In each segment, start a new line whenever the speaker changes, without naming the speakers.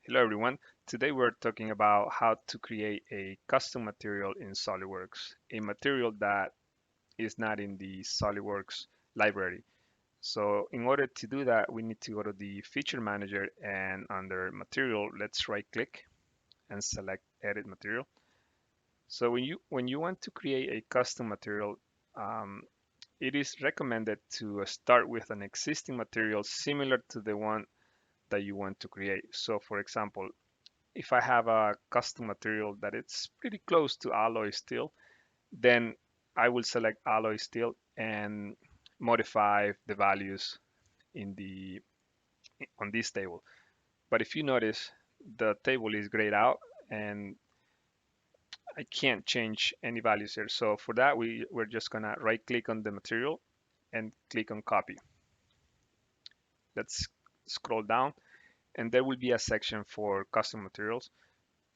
Hello everyone. Today we're talking about how to create a custom material in SolidWorks, a material that is not in the SolidWorks library. So in order to do that, we need to go to the feature manager and under material, let's right click and select edit material. So when you want to create a custom material, um, it is recommended to start with an existing material similar to the one that you want to create. So for example, if I have a custom material that it's pretty close to alloy steel, then I will select alloy steel and modify the values in the on this table. But if you notice, the table is grayed out and I can't change any values here. So for that, we're just gonna right click on the material and click on copy. Let's scroll down and there will be a section for custom materials.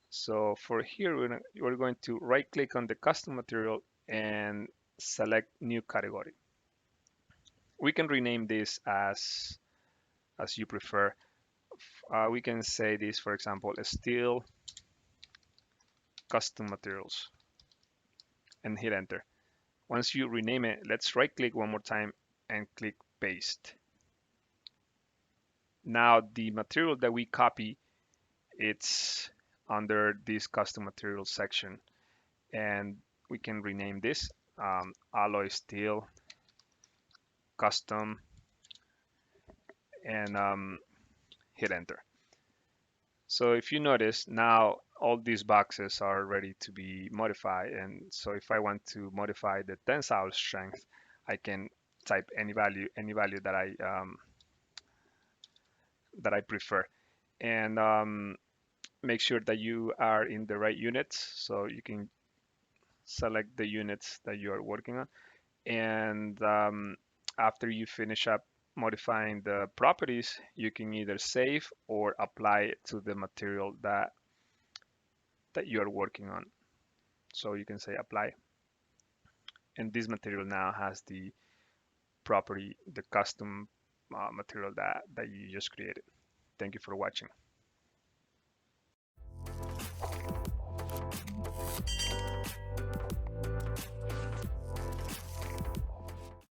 So for here, we're going to right click on the custom material and select new category. We can rename this as you prefer. We can say this, for example, steel custom materials and hit enter. Once you rename it, let's right click one more time and click paste. Now the material that we copy, it's under this custom materials section and we can rename this alloy steel custom and hit enter. So if you notice now all these boxes are ready to be modified, and so if I want to modify the tensile strength, I can type any value that I prefer, and make sure that you are in the right units. So you can select the units that you are working on, and after you finish up modifying the properties, you can either save or apply it to the material that you are working on. So you can say apply, and this material now has the property, the custom material that you just created. Thank you for watching.